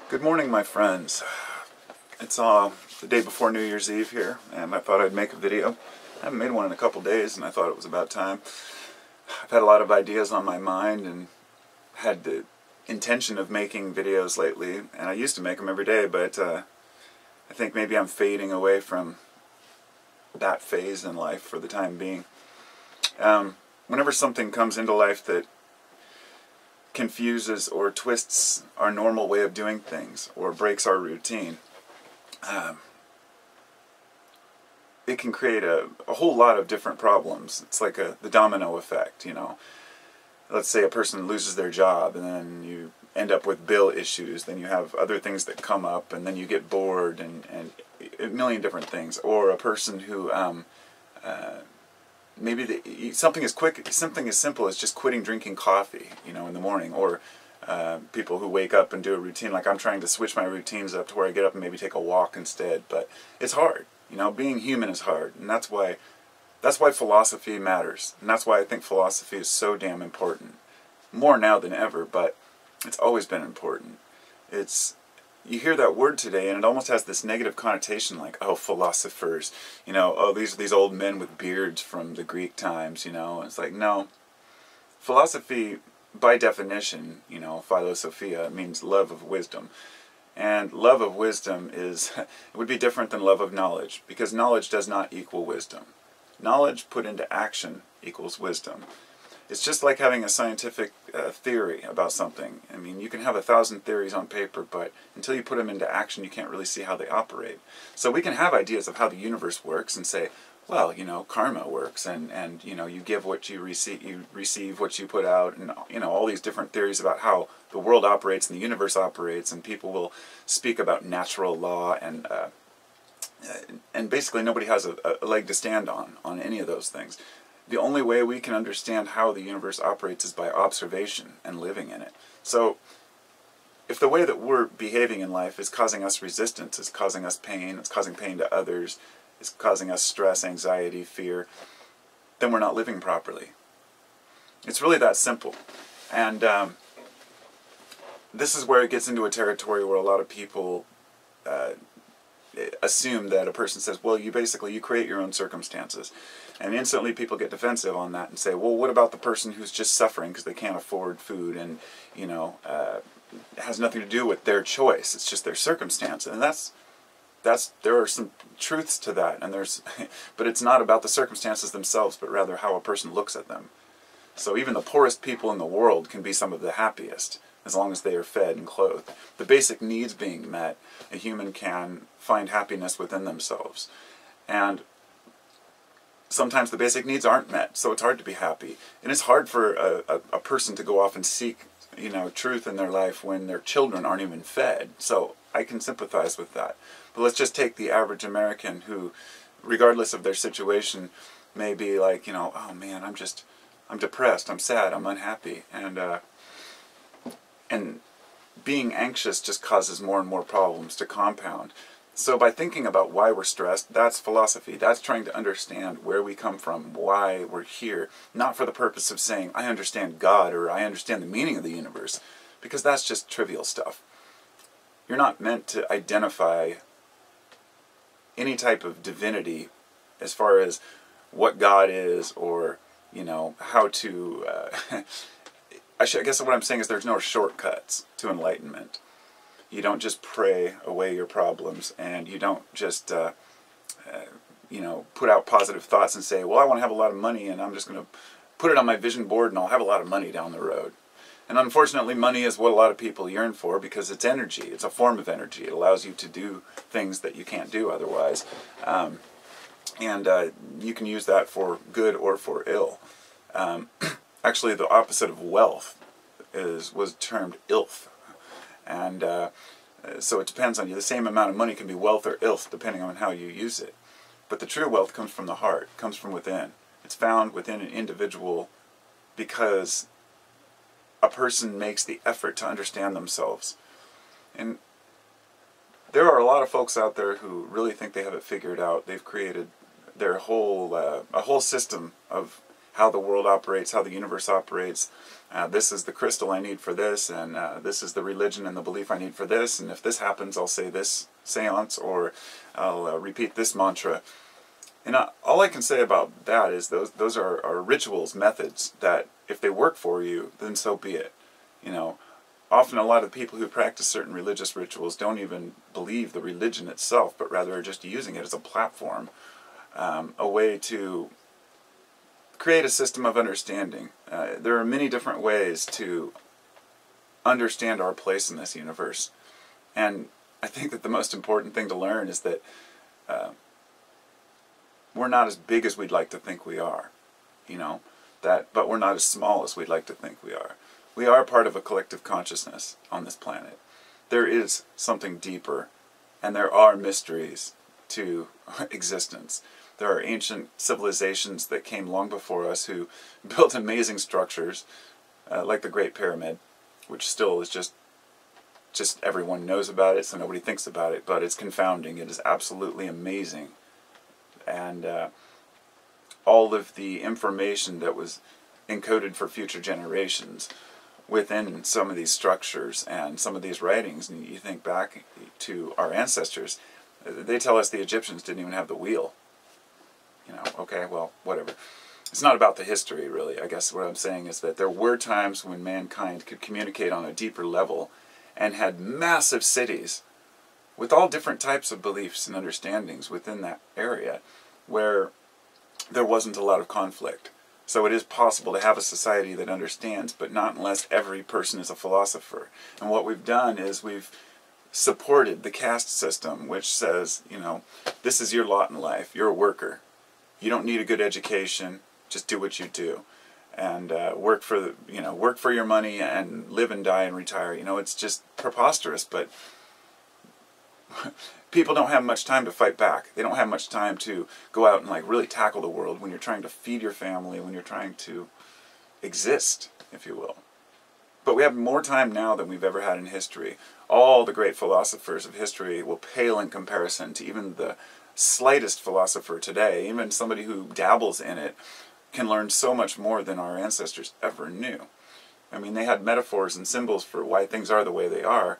Good morning, my friends. It's the day before New Year's Eve here, and I thought I'd make a video. I haven't made one in a couple days, and I thought it was about time. I've had a lot of ideas on my mind and had the intention of making videos lately, and I used to make them every day, but I think maybe I'm fading away from that phase in life for the time being. Whenever something comes into life that confuses or twists our normal way of doing things or breaks our routine, it can create a whole lot of different problems. It's like the domino effect, you know. Let's say a person loses their job and then you end up with bill issues, then you have other things that come up and then you get bored and a million different things. Or a person who maybe something as simple as just quitting drinking coffee, you know, in the morning, or people who wake up and do a routine. Like I'm trying to switch my routines up to where I get up and maybe take a walk instead, but it's hard. You know, being human is hard, and that's why philosophy matters, and that's why I think philosophy is so damn important. More now than ever, but it's always been important. You hear that word today and it almost has this negative connotation, like, oh, philosophers, you know, oh, these old men with beards from the Greek times, you know. It's like, no. Philosophy, by definition, you know, philosophia, means love of wisdom. And love of wisdom it would be different than love of knowledge, because knowledge does not equal wisdom. Knowledge put into action equals wisdom. It's just like having a scientific theory about something. I mean, you can have 1,000 theories on paper, but until you put them into action, you can't really see how they operate. So we can have ideas of how the universe works and say, well, you know, karma works, and you know, you give what you receive what you put out, and you know, all these different theories about how the world operates and the universe operates, and people will speak about natural law, and basically nobody has a leg to stand on any of those things. The only way we can understand how the universe operates is by observation and living in it. So, if the way that we're behaving in life is causing us resistance, is causing us pain, it's causing pain to others, it's causing us stress, anxiety, fear, then we're not living properly. It's really that simple. And this is where it gets into a territory where a lot of people assume that a person says, well, you create your own circumstances. And instantly people get defensive on that and say, well, what about the person who's just suffering because they can't afford food, and, you know, it has nothing to do with their choice, it's just their circumstance. And there are some truths to that, and but it's not about the circumstances themselves, but rather how a person looks at them. So even the poorest people in the world can be some of the happiest, as long as they are fed and clothed. The basic needs being met, a human can find happiness within themselves. And sometimes the basic needs aren't met, so it's hard to be happy. And it's hard for a person to go off and seek, you know, truth in their life when their children aren't even fed. So I can sympathize with that. But let's just take the average American who, regardless of their situation, may be like, you know, oh man, I'm depressed, I'm sad, I'm unhappy. And being anxious just causes more and more problems to compound. So by thinking about why we're stressed, that's philosophy. That's trying to understand where we come from, why we're here. Not for the purpose of saying, I understand God, or I understand the meaning of the universe, because that's just trivial stuff. You're not meant to identify any type of divinity as far as what God is, or, you know, how to... I guess what I'm saying is there's no shortcuts to enlightenment. You don't just pray away your problems, and you don't just, you know, put out positive thoughts and say, well, I want to have a lot of money, and I'm just going to put it on my vision board, and I'll have a lot of money down the road. And unfortunately, money is what a lot of people yearn for, because it's energy. It's a form of energy. It allows you to do things that you can't do otherwise. And you can use that for good or for ill. Actually, the opposite of wealth was termed ilth. And so it depends on you. The same amount of money can be wealth or ilth, depending on how you use it. But the true wealth comes from the heart, comes from within. It's found within an individual because a person makes the effort to understand themselves. And there are a lot of folks out there who really think they have it figured out. They've created their whole a whole system of how the world operates, how the universe operates. This is the crystal I need for this, and this is the religion and the belief I need for this, and if this happens, I'll say this seance, or I'll repeat this mantra. And all I can say about that is those are rituals, methods, that if they work for you, then so be it. You know, often a lot of people who practice certain religious rituals don't even believe the religion itself, but rather are just using it as a platform, a way to create a system of understanding. There are many different ways to understand our place in this universe. And I think that the most important thing to learn is that we're not as big as we'd like to think we are, you know, but we're not as small as we'd like to think we are. We are part of a collective consciousness on this planet. There is something deeper, and there are mysteries to existence. There are ancient civilizations that came long before us who built amazing structures, like the Great Pyramid, which still is just everyone knows about it, so nobody thinks about it, but it's confounding. It is absolutely amazing. And all of the information that was encoded for future generations within some of these structures and some of these writings, and you think back to our ancestors, they tell us the Egyptians didn't even have the wheel. You know, okay, well, whatever. It's not about the history, really. I guess what I'm saying is that there were times when mankind could communicate on a deeper level and had massive cities with all different types of beliefs and understandings within that area where there wasn't a lot of conflict. So it is possible to have a society that understands, but not unless every person is a philosopher. And what we've done is we've supported the caste system, which says, you know, this is your lot in life. You're a worker. You don't need a good education. Just do what you do, and work for your money and live and die and retire. You know, it's just preposterous. But people don't have much time to fight back. They don't have much time to go out and like really tackle the world when you're trying to feed your family, when you're trying to exist, if you will. But we have more time now than we've ever had in history. All the great philosophers of history will pale in comparison to even the slightest philosopher today. Even somebody who dabbles in it can learn so much more than our ancestors ever knew. I mean, they had metaphors and symbols for why things are the way they are.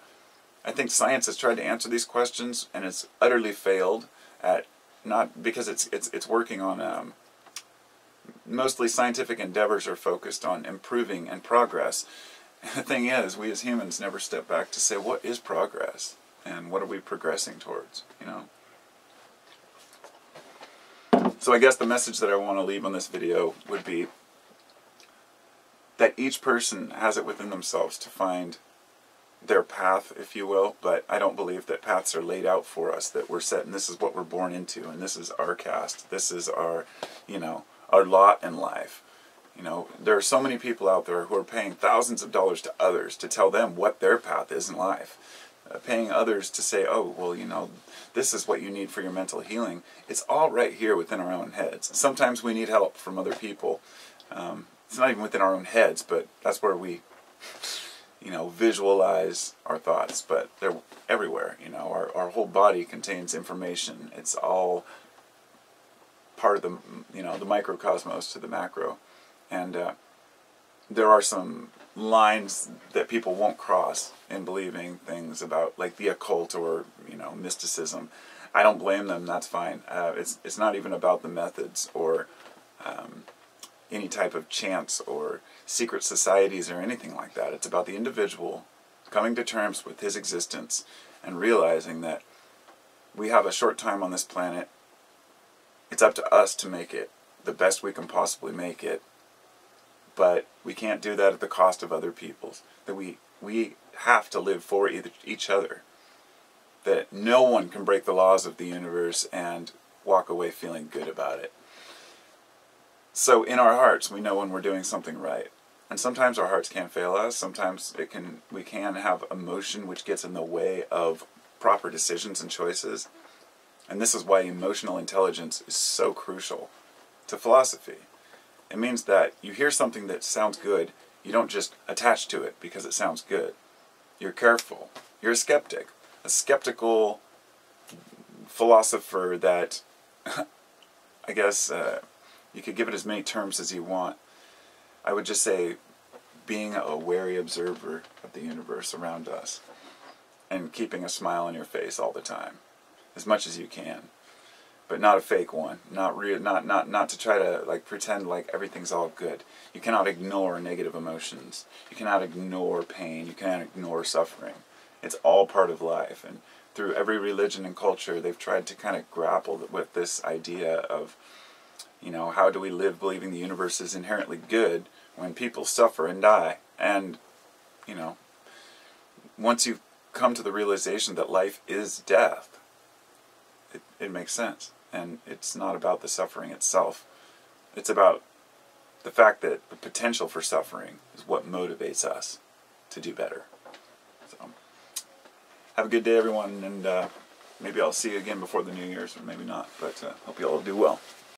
I think science has tried to answer these questions, and it's utterly failed at, not because it's working on mostly scientific endeavors are focused on improving and progress. And the thing is, we as humans never step back to say, what is progress and what are we progressing towards, you know? So I guess the message that I want to leave on this video would be that each person has it within themselves to find their path, if you will, but I don't believe that paths are laid out for us, that we're set and this is what we're born into, and this is our caste, this is our, you know, our lot in life. You know, there are so many people out there who are paying thousands of dollars to others to tell them what their path is in life. Paying others to say, oh, well, you know, this is what you need for your mental healing. It's all right here within our own heads. Sometimes we need help from other people. It's not even within our own heads, but that's where we, you know, visualize our thoughts. But they're everywhere, you know. Our whole body contains information. It's all part of the, you know, the microcosmos to the macro. And there are some lines that people won't cross in believing things about, like the occult or, you know, mysticism. I don't blame them. That's fine. It's not even about the methods or any type of chants or secret societies or anything like that. It's about the individual coming to terms with his existence and realizing that we have a short time on this planet. It's up to us to make it the best we can possibly make it. But we can't do that at the cost of other people's. That we have to live for each other. That no one can break the laws of the universe and walk away feeling good about it. So in our hearts, we know when we're doing something right. And sometimes our hearts can fail us. Sometimes we can have emotion which gets in the way of proper decisions and choices. And this is why emotional intelligence is so crucial to philosophy. It means that you hear something that sounds good, you don't just attach to it because it sounds good. You're careful. You're a skeptic. A skeptical philosopher that, I guess, You could give it as many terms as you want. I would just say being a wary observer of the universe around us and keeping a smile on your face all the time, as much as you can, but not a fake one, not to try to like pretend like everything's all good. You cannot ignore negative emotions. You cannot ignore pain. You cannot ignore suffering. It's all part of life, and through every religion and culture, they've tried to kind of grapple with this idea of, you know, how do we live believing the universe is inherently good when people suffer and die? And, you know, once you come to the realization that life is death, it makes sense. And it's not about the suffering itself. It's about the fact that the potential for suffering is what motivates us to do better. So, have a good day, everyone, and maybe I'll see you again before the New Year's, or maybe not, but hope you all do well.